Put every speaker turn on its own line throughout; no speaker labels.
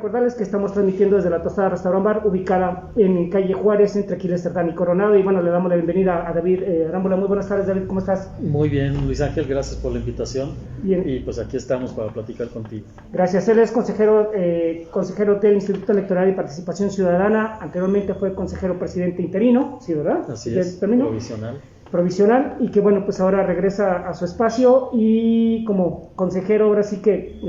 recordarles que estamos transmitiendo desde la Tostada Restaurant Bar, ubicada en calle Juárez, entre Aquiles Cerdán y Coronado. Y bueno, le damos la bienvenida a David Arámbula. Muy buenas tardes, David, ¿cómo estás?
Muy bien, Luis Ángel, gracias por la invitación.
Bien.
Y pues aquí estamos para platicar contigo.
Gracias. Él es consejero del Instituto Electoral y Participación Ciudadana. Anteriormente fue consejero presidente interino, ¿sí, verdad?
Así es, provisional, y que bueno, pues ahora regresa a su espacio y como consejero ahora sí que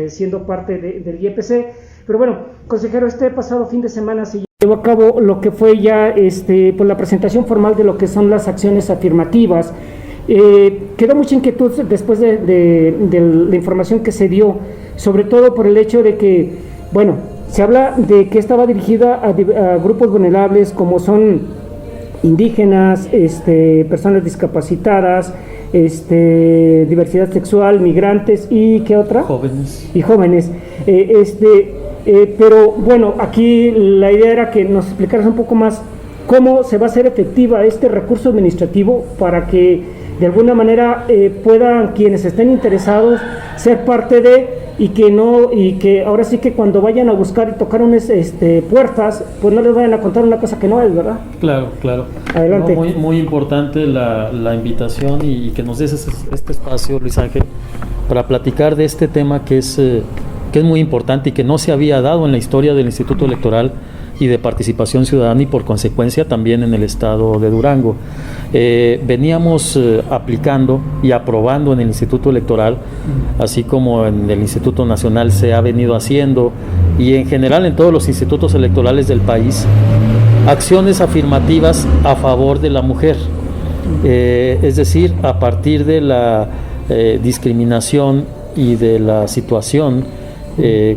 siendo parte del IEPC. Pero bueno, consejero, este pasado fin de semana se llevó a cabo lo que fue ya por la presentación formal de lo que son las acciones afirmativas. Quedó mucha inquietud después de la información que se dio, sobre todo por el hecho de que, bueno, se habla de que estaba dirigida a grupos vulnerables como son indígenas, personas discapacitadas, diversidad sexual, migrantes y ¿qué otra? Jóvenes.
Y jóvenes. Pero bueno, aquí la idea era que nos explicaras un poco más cómo se va a hacer efectiva este recurso administrativo para que de alguna manera puedan quienes estén interesados ser parte de y que ahora sí que cuando vayan a buscar y tocar unas puertas, pues no les vayan a contar una cosa que no es, ¿verdad?
Claro.
Adelante.
No, muy importante la invitación y que nos des este espacio, Luis Ángel, para platicar de este tema que es muy importante y que no se había dado en la historia del Instituto Electoral y de Participación Ciudadana y por consecuencia también en el estado de Durango. Veníamos aplicando y aprobando en el Instituto Electoral, así como en el Instituto Nacional se ha venido haciendo y en general en todos los institutos electorales del país, acciones afirmativas a favor de la mujer, es decir, a partir de la discriminación y de la situación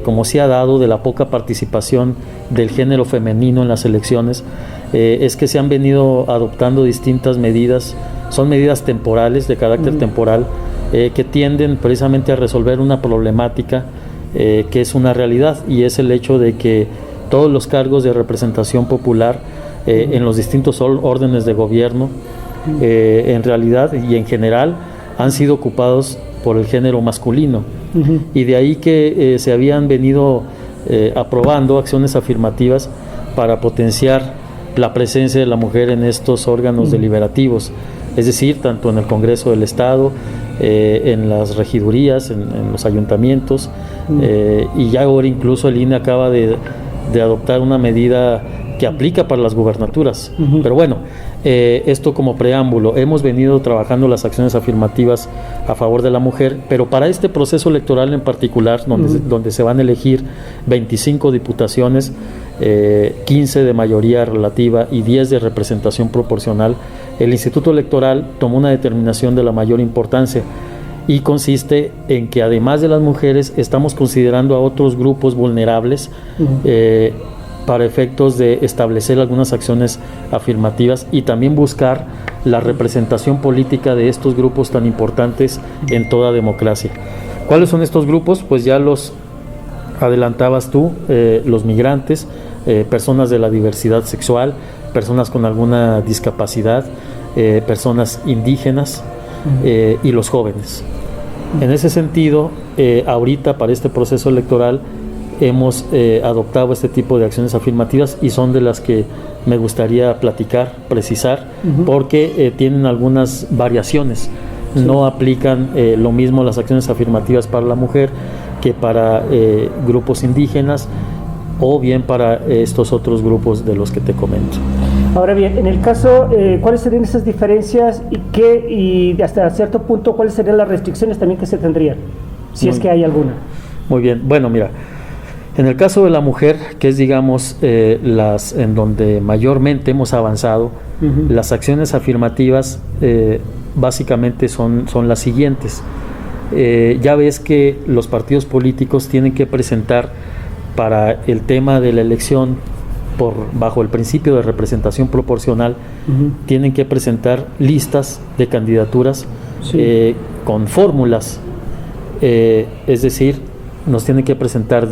como se ha dado de la poca participación del género femenino en las elecciones, es que se han venido adoptando distintas medidas, son medidas temporales, de carácter temporal, que tienden precisamente a resolver una problemática que es una realidad, y es el hecho de que todos los cargos de representación popular en los distintos órdenes de gobierno, en realidad y en general, han sido ocupados por el género masculino. Y de ahí que se habían venido aprobando acciones afirmativas para potenciar la presencia de la mujer en estos órganos deliberativos, es decir, tanto en el Congreso del Estado, en las regidurías, en los ayuntamientos, y ya ahora incluso el INE acaba de adoptar una medida que aplica para las gubernaturas. Pero bueno, esto como preámbulo, hemos venido trabajando las acciones afirmativas a favor de la mujer, pero para este proceso electoral en particular, donde se van a elegir 25 diputaciones, 15 de mayoría relativa y 10 de representación proporcional, el Instituto Electoral tomó una determinación de la mayor importancia y consiste en que además de las mujeres estamos considerando a otros grupos vulnerables para efectos de establecer algunas acciones afirmativas y también buscar la representación política de estos grupos tan importantes en toda democracia. ¿Cuáles son estos grupos? Pues ya los adelantabas tú, los migrantes, personas de la diversidad sexual, personas con alguna discapacidad, personas indígenas y los jóvenes. En ese sentido, ahorita para este proceso electoral hemos adoptado este tipo de acciones afirmativas y son de las que me gustaría platicar, precisar, porque tienen algunas variaciones. No aplican lo mismo las acciones afirmativas para la mujer que para grupos indígenas o bien para estos otros grupos de los que te comento.
Ahora bien, en el caso, ¿cuáles serían esas diferencias y hasta cierto punto cuáles serían las restricciones también que se tendrían, si es que hay alguna?
Muy bien, bueno, mira, en el caso de la mujer, que es digamos las en donde mayormente hemos avanzado, las acciones afirmativas básicamente son las siguientes. Ya ves que los partidos políticos tienen que presentar para el tema de la elección bajo el principio de representación proporcional, tienen que presentar listas de candidaturas con fórmulas, es decir, nos tienen que presentar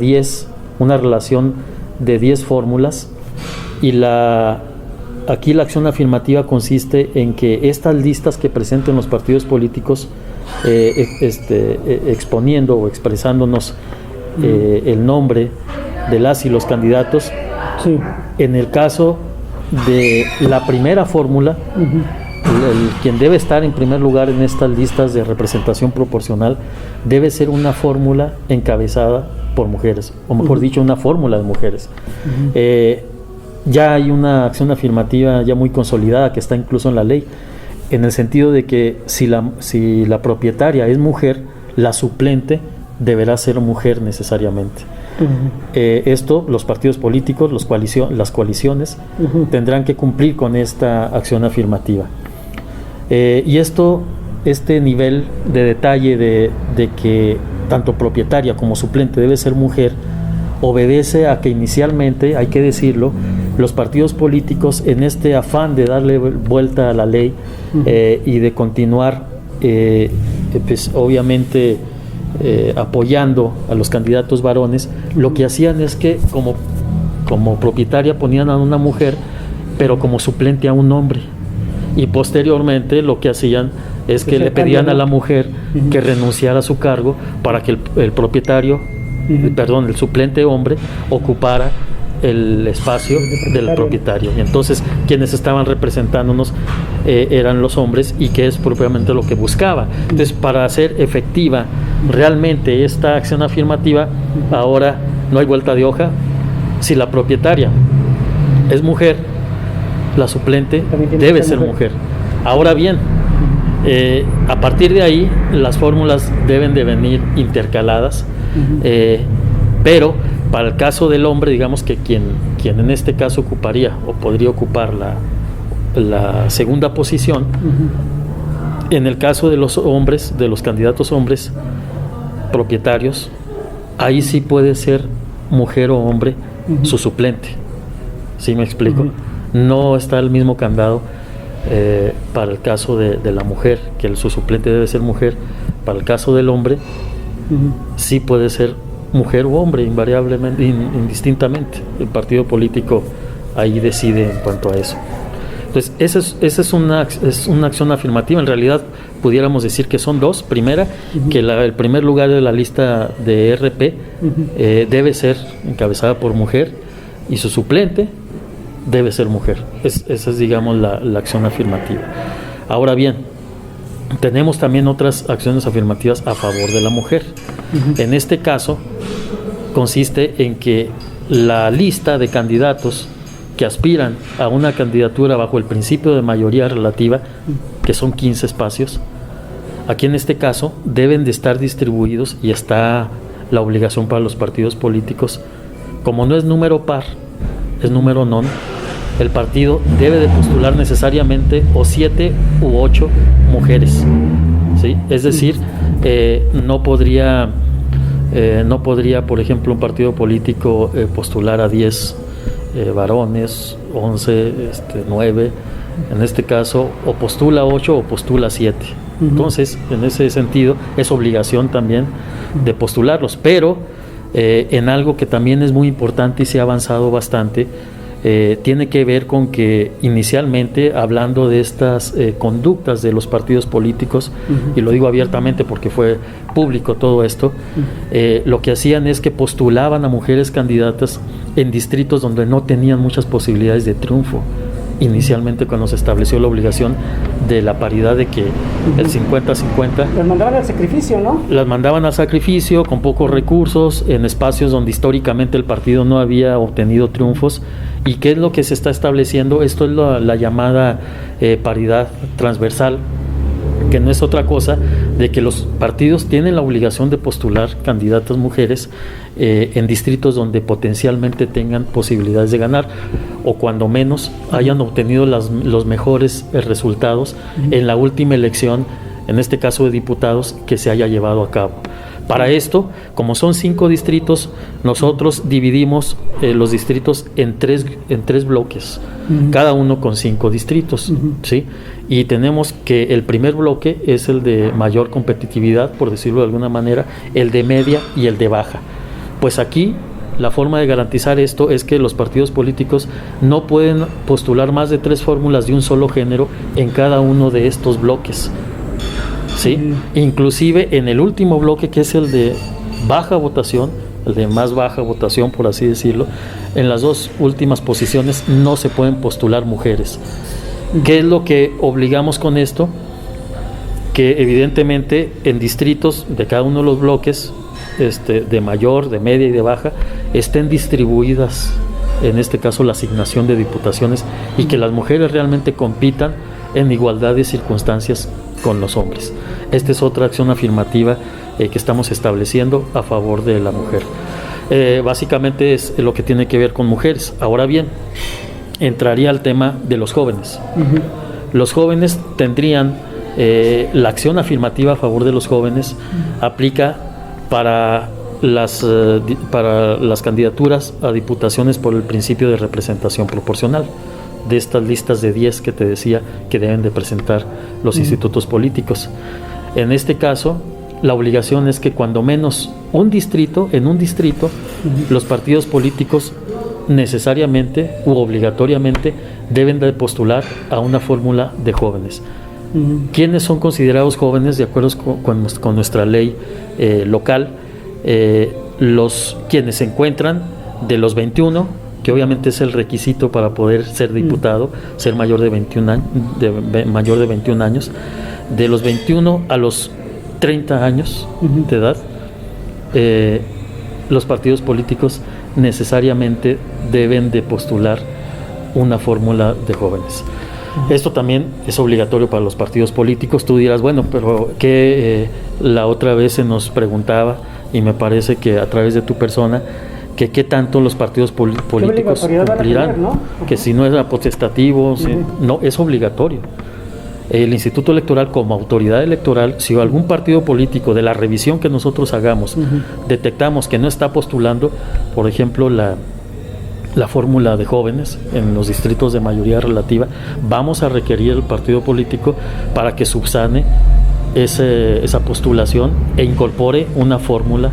una relación de 10 fórmulas y aquí la acción afirmativa consiste en que estas listas que presenten los partidos políticos exponiendo o expresándonos el nombre de las y los candidatos.
Sí.
En el caso de la primera fórmula, quien debe estar en primer lugar en estas listas de representación proporcional debe ser una fórmula encabezada por mujeres, o mejor dicho, una fórmula de mujeres. Ya hay una acción afirmativa ya muy consolidada que está incluso en la ley, en el sentido de que si la propietaria es mujer, la suplente deberá ser mujer necesariamente. Esto los partidos políticos, las coaliciones tendrán que cumplir con esta acción afirmativa. Y este nivel de detalle de que tanto propietaria como suplente debe ser mujer, obedece a que inicialmente, hay que decirlo, los partidos políticos, en este afán de darle vuelta a la ley y de continuar pues obviamente apoyando a los candidatos varones, lo que hacían es que como propietaria ponían a una mujer, pero como suplente a un hombre, y posteriormente lo que hacían es que le pedían a la mujer que renunciara a su cargo para que el propietario, el suplente hombre ocupara el espacio del propietario. Y entonces quienes estaban representándonos eran los hombres, y que es propiamente lo que buscaba. Entonces, para hacer efectiva realmente esta acción afirmativa, ahora no hay vuelta de hoja. Si la propietaria es mujer, la suplente debe ser mujer. Ahora bien, a partir de ahí las fórmulas deben de venir intercaladas, pero para el caso del hombre, digamos que quien en este caso ocuparía o podría ocupar la segunda posición, en el caso de los hombres, de los candidatos hombres propietarios, ahí sí puede ser mujer o hombre su suplente. ¿Sí me explico? No está el mismo candado para el caso de la mujer, que su suplente debe ser mujer. Para el caso del hombre, sí puede ser mujer o hombre, invariablemente, indistintamente. El partido político ahí decide en cuanto a eso. Entonces, esa es una acción afirmativa. En realidad, pudiéramos decir que son dos. Primera, que el primer lugar de la lista de RP debe ser encabezada por mujer, y su suplente debe ser mujer. Esa es, digamos, la acción afirmativa. Ahora bien, tenemos también otras acciones afirmativas a favor de la mujer. En este caso, consiste en que la lista de candidatos que aspiran a una candidatura bajo el principio de mayoría relativa, que son 15 espacios, aquí en este caso deben de estar distribuidos, y está la obligación para los partidos políticos, como no es número par, es número non, el partido debe de postular necesariamente o 7 u 8 mujeres, ¿sí? Es decir, no podría, por ejemplo, un partido político postular a 10 varones, 11, 9, en este caso, o postula 8 o postula 7. Entonces, en ese sentido, es obligación también de postularlos, pero en algo que también es muy importante y se ha avanzado bastante, tiene que ver con que inicialmente, hablando de estas conductas de los partidos políticos, y lo digo abiertamente porque fue público todo esto, lo que hacían es que postulaban a mujeres candidatas en distritos donde no tenían muchas posibilidades de triunfo. Inicialmente, cuando se estableció la obligación de la paridad, de que el 50-50...
Las mandaban al sacrificio, ¿no?
Las mandaban al sacrificio, con pocos recursos, en espacios donde históricamente el partido no había obtenido triunfos. ¿Y qué es lo que se está estableciendo? Esto es la llamada paridad transversal, que no es otra cosa de que los partidos tienen la obligación de postular candidatas mujeres en distritos donde potencialmente tengan posibilidades de ganar, o cuando menos hayan obtenido los mejores resultados en la última elección, en este caso de diputados, que se haya llevado a cabo. Para esto, como son 5 distritos, nosotros dividimos los distritos en tres bloques, cada uno con 5 distritos, ¿sí? Y tenemos que el primer bloque es el de mayor competitividad, por decirlo de alguna manera, el de media y el de baja. Pues aquí la forma de garantizar esto es que los partidos políticos no pueden postular más de 3 fórmulas de un solo género en cada uno de estos bloques, ¿sí? Inclusive en el último bloque, que es el de baja votación, el de más baja votación, por así decirlo, en las dos últimas posiciones no se pueden postular mujeres. ¿Qué es lo que obligamos con esto? Que evidentemente en distritos de cada uno de los bloques, de mayor, de media y de baja, estén distribuidas, en este caso, la asignación de diputaciones, y que las mujeres realmente compitan en igualdad de circunstancias con los hombres. Esta es otra acción afirmativa que estamos estableciendo a favor de la mujer. Básicamente es lo que tiene que ver con mujeres. Ahora bien, entraría al tema de los jóvenes. Los jóvenes tendrían, la acción afirmativa a favor de los jóvenes aplica para las candidaturas a diputaciones por el principio de representación proporcional, de estas listas de 10 que te decía que deben de presentar los institutos políticos. En este caso, la obligación es que cuando menos en un distrito, los partidos políticos necesariamente u obligatoriamente deben de postular a una fórmula de jóvenes. ¿Quiénes son considerados jóvenes de acuerdo con nuestra ley local? Quienes se encuentran de los 21, que obviamente es el requisito para poder ser diputado, ser mayor de 21 años, de los 21 a los 30 años de edad, los partidos políticos necesariamente deben de postular una fórmula de jóvenes. Esto también es obligatorio para los partidos políticos. Tú dirás, bueno, pero que la otra vez se nos preguntaba, y me parece que a través de tu persona, que qué tanto los partidos políticos cumplirán, ¿no? Que si no es potestativo, no, es obligatorio. El Instituto Electoral, como autoridad electoral, si algún partido político, de la revisión que nosotros hagamos, detectamos que no está postulando, por ejemplo, la fórmula de jóvenes en los distritos de mayoría relativa, vamos a requerir al partido político para que subsane esa postulación e incorpore una fórmula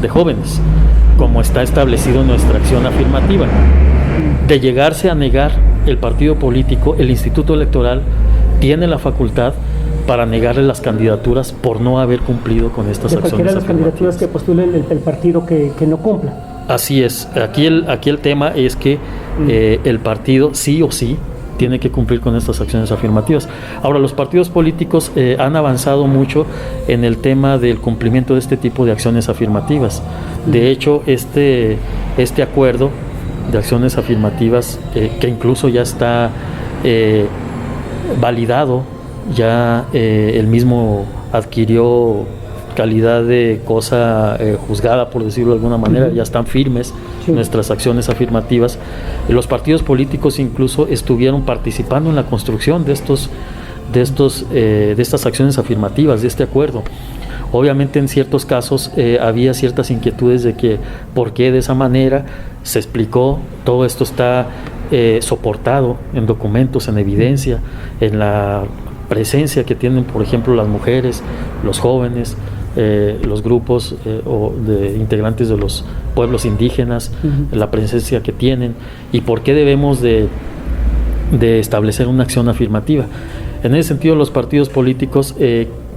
de jóvenes, como está establecido en nuestra acción afirmativa. De llegarse a negar el partido político, el Instituto Electoral tiene la facultad para negarle las candidaturas por no haber cumplido con estas acciones afirmativas. De cualquiera de las candidaturas que postule el partido que no cumpla. Así es. Aquí el tema es que el partido sí o sí tiene que cumplir con estas acciones afirmativas. Ahora, los partidos políticos han avanzado mucho en el tema del cumplimiento de este tipo de acciones afirmativas. De hecho, este acuerdo de acciones afirmativas, que incluso ya está validado, ya el mismo adquirió calidad de cosa juzgada, por decirlo de alguna manera, ya están firmes nuestras acciones afirmativas. Los partidos políticos incluso estuvieron participando en la construcción de estas acciones afirmativas, de este acuerdo. Obviamente en ciertos casos había ciertas inquietudes de que por qué de esa manera. Se explicó, todo esto está soportado en documentos, en evidencia, en la presencia que tienen, por ejemplo, las mujeres, los jóvenes, los grupos de integrantes de los pueblos indígenas, la presencia que tienen y por qué debemos de establecer una acción afirmativa. En ese sentido, los partidos políticos,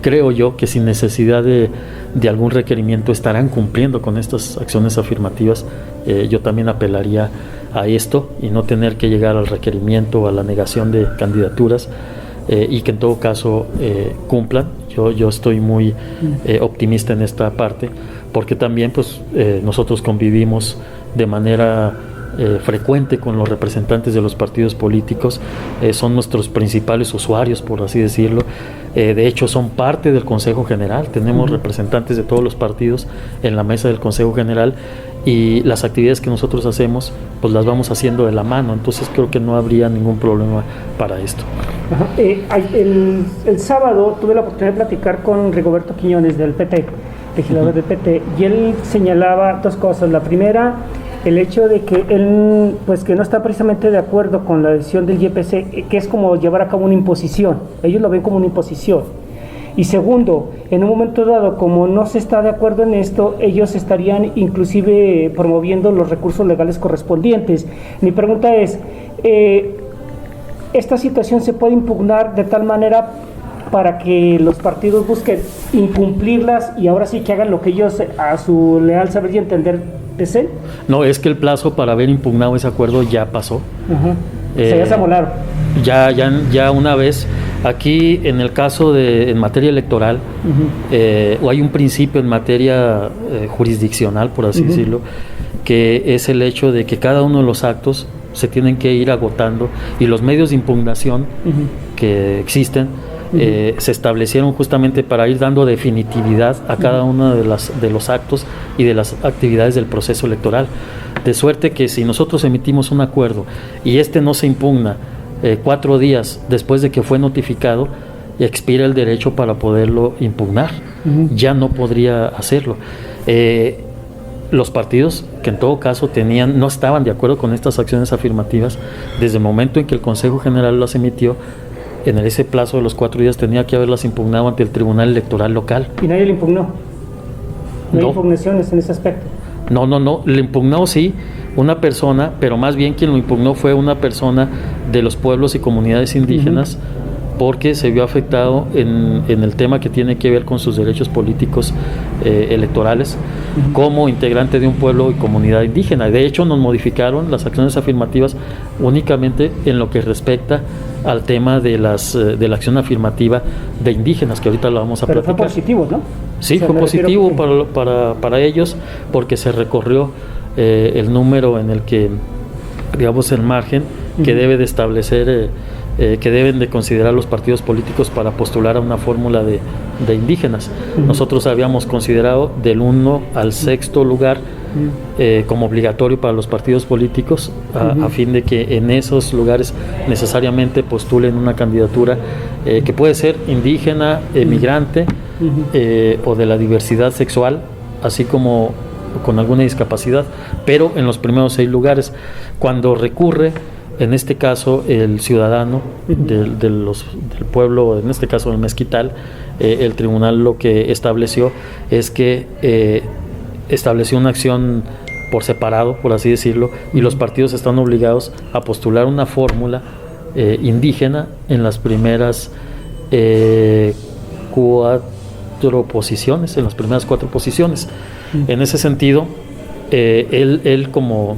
creo yo que sin necesidad de algún requerimiento estarán cumpliendo con estas acciones afirmativas. Yo también apelaría a esto y no tener que llegar al requerimiento o a la negación de candidaturas, y que en todo caso cumplan. Yo estoy muy optimista en esta parte, porque también pues nosotros convivimos de manera frecuente con los representantes de los partidos políticos, son nuestros principales usuarios, por así decirlo. De hecho son parte del Consejo General, tenemos representantes de todos los partidos en la mesa del Consejo General, y las actividades que nosotros hacemos pues las vamos haciendo de la mano, entonces creo que no habría ningún problema para esto. El sábado tuve la oportunidad de platicar con Rigoberto Quiñones del PT, legislador del PT, y él señalaba dos cosas. La primera, el hecho de que él pues que no está precisamente de acuerdo con la decisión del YPC, que es como llevar a cabo una imposición, ellos lo ven como una imposición. Y segundo, en un momento dado, como no se está de acuerdo en esto, ellos estarían inclusive promoviendo los recursos legales correspondientes. Mi pregunta es, ¿esta situación se puede impugnar de tal manera
para que los partidos busquen incumplirlas y ahora sí que hagan lo que ellos a su leal saber y entender deseen?
No, es que el plazo para haber impugnado ese acuerdo ya pasó.
O sea, ya se amolaron.
Ya una vez, aquí en el caso en materia electoral, o hay un principio en materia jurisdiccional, por así decirlo, que es el hecho de que cada uno de los actos se tienen que ir agotando y los medios de impugnación que existen se establecieron justamente para ir dando definitividad a cada uno de los actos y de las actividades del proceso electoral. De suerte que si nosotros emitimos un acuerdo y este no se impugna 4 días después de que fue notificado, expira el derecho para poderlo impugnar. Ya no podría hacerlo. Los partidos que en todo caso no estaban de acuerdo con estas acciones afirmativas, desde el momento en que el Consejo General las emitió, en ese plazo de los 4 días tenía que haberlas impugnado ante el Tribunal Electoral local.
¿Y nadie le impugnó? ¿No hay impugnaciones en ese aspecto?
No, le impugnó sí una persona, pero más bien quien lo impugnó fue una persona de los pueblos y comunidades indígenas, porque se vio afectado en el tema que tiene que ver con sus derechos políticos electorales como integrante de un pueblo y comunidad indígena. De hecho, nos modificaron las acciones afirmativas únicamente en lo que respecta al tema de la acción afirmativa de indígenas, que ahorita lo vamos a platicar.
Pero fue positivo, ¿no?
Sí, fue positivo para ellos, porque se recorrió el número en el que, digamos, el margen que debe de establecer, que deben de considerar los partidos políticos para postular a una fórmula de indígenas. Nosotros habíamos considerado del 1 al 6º lugar como obligatorio para los partidos políticos, a fin de que en esos lugares necesariamente postulen una candidatura que puede ser indígena, migrante o de la diversidad sexual, así como con alguna discapacidad, pero en los primeros 6 lugares. Cuando recurre, en este caso, el ciudadano del pueblo, en este caso el Mezquital, el tribunal lo que estableció es que estableció una acción por separado, por así decirlo, y los partidos están obligados a postular una fórmula indígena en las primeras 4 posiciones, en las primeras 4 posiciones. En ese sentido, él como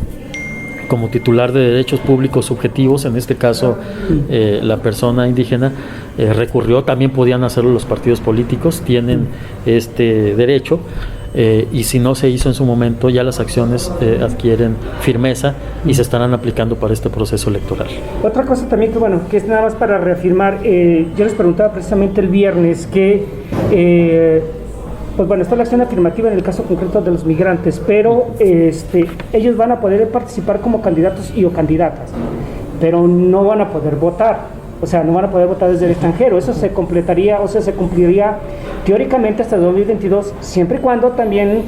titular de derechos públicos subjetivos, en este caso la persona indígena, recurrió. También podían hacerlo los partidos políticos, tienen este derecho, y si no se hizo en su momento, ya las acciones adquieren firmeza y se estarán aplicando para este proceso electoral.
Otra cosa también que es nada más para reafirmar, yo les preguntaba precisamente el viernes que está la acción afirmativa en el caso concreto de los migrantes, pero ellos van a poder participar como candidatos y o candidatas, pero no van a poder votar. O sea, no van a poder votar desde el extranjero. Eso se completaría, se cumpliría teóricamente hasta 2022, siempre y cuando también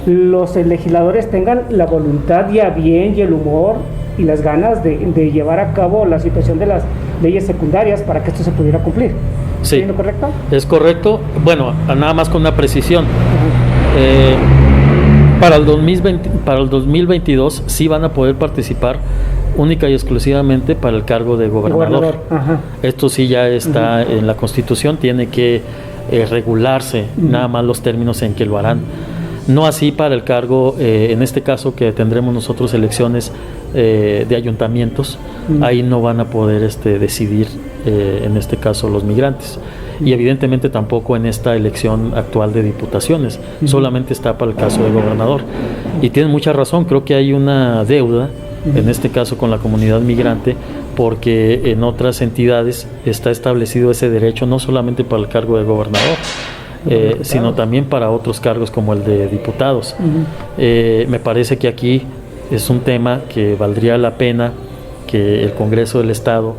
los legisladores tengan la voluntad y a bien y el humor y las ganas de llevar a cabo la situación de las leyes secundarias para que esto se pudiera cumplir.
Sí.
¿Es lo correcto?
Es correcto. Bueno, nada más con una precisión. Para el 2022 sí van a poder participar única y exclusivamente para el cargo de gobernador. Esto sí ya está en la Constitución, tiene que regularse nada más los términos en que lo harán. No así para el cargo, en este caso que tendremos nosotros elecciones de ayuntamientos, ahí no van a poder decidir, en este caso, los migrantes. Y evidentemente tampoco en esta elección actual de diputaciones, solamente está para el caso de gobernador. Y tienen mucha razón, creo que hay una deuda, en este caso con la comunidad migrante, porque en otras entidades está establecido ese derecho no solamente para el cargo de gobernador, sino también para otros cargos como el de diputados. Me parece que aquí es un tema que valdría la pena que el Congreso del Estado,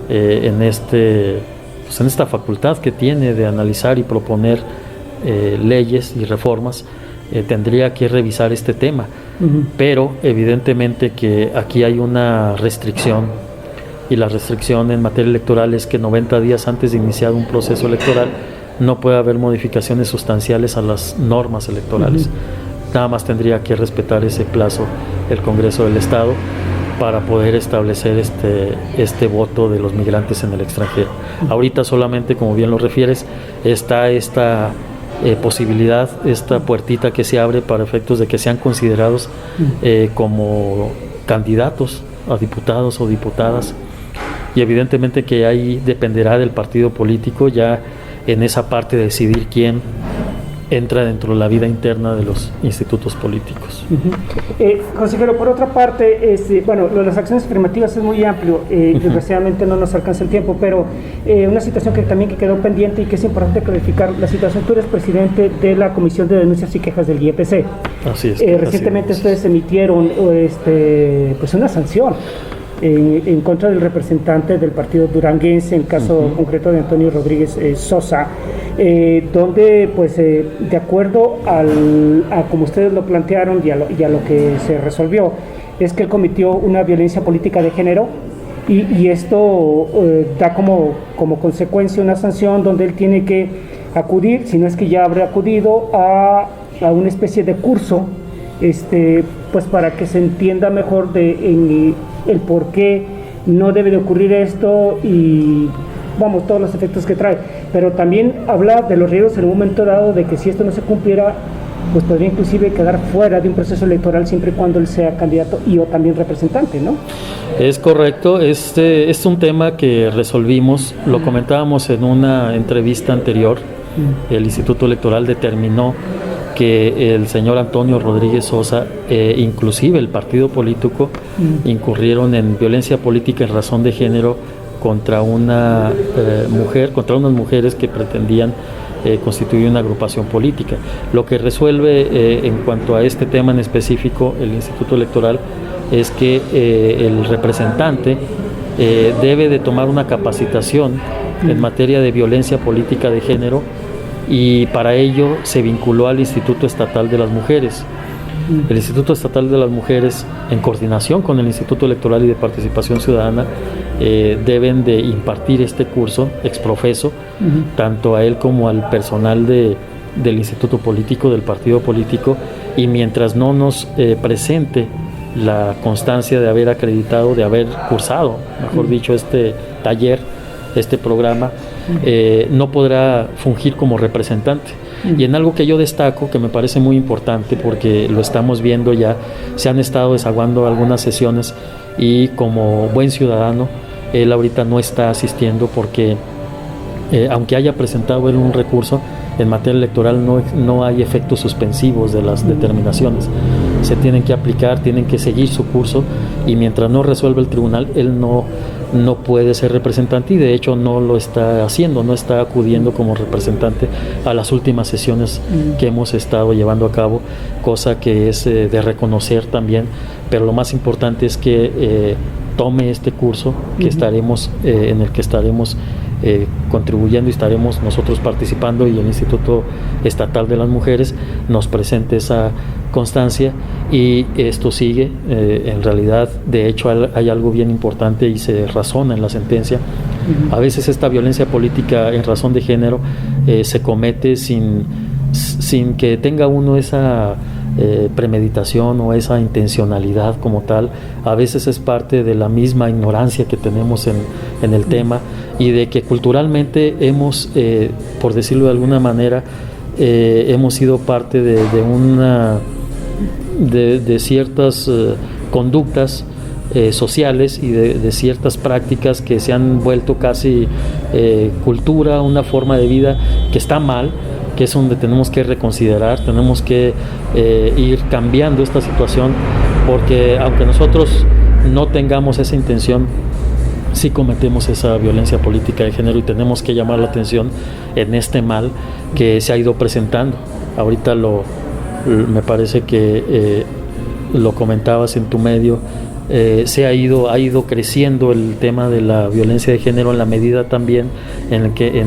en esta facultad que tiene de analizar y proponer leyes y reformas, tendría que revisar este tema. Pero evidentemente que aquí hay una restricción, y la restricción en materia electoral es que 90 días antes de iniciar un proceso electoral no puede haber modificaciones sustanciales a las normas electorales. Nada más tendría que respetar ese plazo el Congreso del Estado, para poder establecer este voto de los migrantes en el extranjero. Ahorita solamente, como bien lo refieres, está esta posibilidad, esta puertita que se abre para efectos de que sean considerados como candidatos a diputados o diputadas, y evidentemente que ahí dependerá del partido político ya en esa parte de decidir quién entra dentro de la vida interna de los institutos políticos.
Consejero, por otra parte, bueno, lo de las acciones afirmativas es muy amplio, desgraciadamente no nos alcanza el tiempo, pero una situación que también quedó pendiente y que es importante clarificar, la situación, tú eres presidente de la Comisión de Denuncias y Quejas del IEPC.
Así es.
Recientemente ustedes emitieron pues una sanción en contra del representante del partido duranguense, en caso concreto de Antonio Rodríguez Sosa, donde pues de acuerdo a como ustedes lo plantearon y a lo que se resolvió, es que él cometió una violencia política de género y esto da como consecuencia una sanción donde él tiene que acudir, si no es que ya habrá acudido a una especie de curso, pues para que se entienda mejor en el por qué no debe de ocurrir esto y vamos, todos los efectos que trae, pero también habla de los riesgos en un momento dado de que si esto no se cumpliera, pues podría inclusive quedar fuera de un proceso electoral siempre y cuando él sea candidato y o también representante, ¿no?
Es correcto, este es un tema que resolvimos, lo comentábamos en una entrevista anterior, el Instituto Electoral determinó que el señor Antonio Rodríguez Sosa, inclusive el partido político, incurrieron en violencia política en razón de género contra una contra unas mujeres que pretendían constituir una agrupación política. Lo que resuelve en cuanto a este tema en específico el Instituto Electoral es que el representante debe de tomar una capacitación en materia de violencia política de género, y para ello se vinculó al Instituto Estatal de las Mujeres. El Instituto Estatal de las Mujeres, en coordinación con el Instituto Electoral y de Participación Ciudadana, deben de impartir este curso exprofeso, tanto a él como al personal del Instituto Político, del partido político, y mientras no nos presente la constancia de haber acreditado, de haber cursado, mejor dicho, este taller, este programa, no podrá fungir como representante. Y en algo que yo destaco, que me parece muy importante, porque lo estamos viendo ya, se han estado desaguando algunas sesiones y como buen ciudadano, él ahorita no está asistiendo porque aunque haya presentado él un recurso, en materia electoral no hay efectos suspensivos de las determinaciones. Se tienen que aplicar, tienen que seguir su curso, y mientras no resuelva el tribunal, él no puede ser representante, y de hecho no lo está haciendo, no está acudiendo como representante a las últimas sesiones que hemos estado llevando a cabo, cosa que es de reconocer también, pero lo más importante es que tome este curso que estaremos en el que estaremos contribuyendo y estaremos nosotros participando, y el Instituto Estatal de las Mujeres nos presente esa constancia, y esto sigue. En realidad, de hecho, hay algo bien importante y se razona en la sentencia. A veces esta violencia política en razón de género se comete sin que tenga uno esa premeditación o esa intencionalidad como tal. A veces es parte de la misma ignorancia que tenemos en el tema, y de que culturalmente hemos, por decirlo de alguna manera, hemos sido parte de ciertas conductas sociales y de ciertas prácticas que se han vuelto casi cultura, una forma de vida que está mal, que es donde tenemos que reconsiderar, tenemos que ir cambiando esta situación, porque aunque nosotros no tengamos esa intención, sí cometemos esa violencia política de género, y tenemos que llamar la atención en este mal que se ha ido presentando. Ahorita me parece que lo comentabas en tu medio, ha ido creciendo el tema de la violencia de género, en la medida también en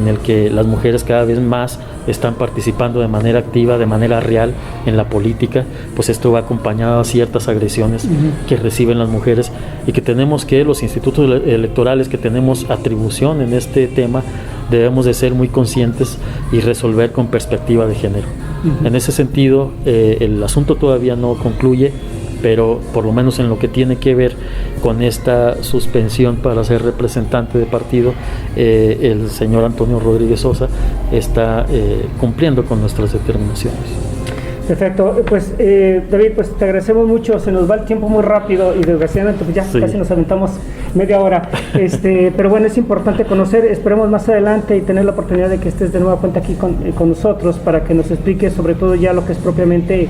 el que las mujeres cada vez más están participando de manera activa, de manera real en la política. Pues esto va acompañado a ciertas agresiones que reciben las mujeres, y que tenemos que, los institutos electorales que tenemos atribución en este tema, debemos de ser muy conscientes y resolver con perspectiva de género. En ese sentido, el asunto todavía no concluye. pero por lo menos en lo que tiene que ver con esta suspensión para ser representante de partido, el señor Antonio Rodríguez Sosa está cumpliendo con nuestras determinaciones.
Perfecto, pues David, pues te agradecemos mucho, se nos va el tiempo muy rápido y desgraciadamente pues ya casi nos aventamos media hora, pero bueno, es importante conocer, esperemos más adelante y tener la oportunidad de que estés de nueva cuenta aquí con nosotros para que nos expliques sobre todo ya lo que es propiamente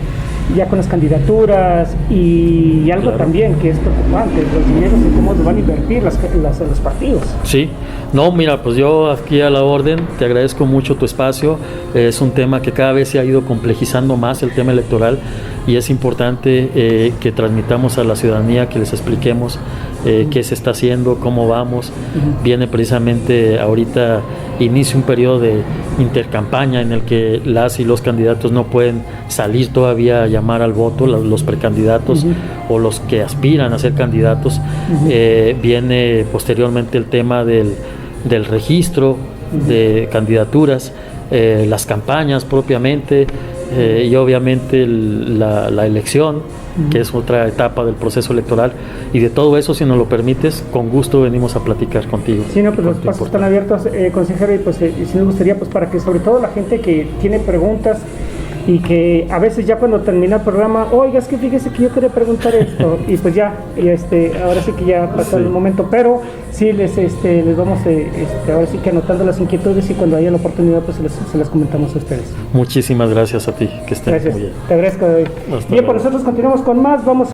ya con las candidaturas y algo también que es preocupante, los dineros y cómo los van a invertir los partidos.
Sí, no, mira, pues yo aquí a la orden, te agradezco mucho tu espacio, es un tema que cada vez se ha ido complejizando más el tema electoral y es importante que transmitamos a la ciudadanía, que les expliquemos qué se está haciendo, cómo vamos. Viene precisamente ahorita, inicia un periodo de intercampaña en el que las y los candidatos no pueden salir todavía a llamar al voto, los precandidatos o los que aspiran a ser candidatos. Viene posteriormente el tema del registro de candidaturas, las campañas propiamente, y obviamente la elección, que es otra etapa del proceso electoral, y de todo eso, si nos lo permites, con gusto venimos a platicar contigo.
Sí, no, pues los espacios están abiertos, consejero, y pues si nos gustaría, pues para que sobre todo la gente que tiene preguntas y que a veces ya cuando termina el programa, oiga, es que fíjese que yo quería preguntar esto, y pues ya, ahora sí que ya pasó el momento, pero sí les vamos ahora sí que anotando las inquietudes y cuando haya la oportunidad pues se las comentamos a ustedes.
Muchísimas gracias a ti, que estén muy bien.
Te agradezco, David. Bien, pues nosotros continuamos con más, vamos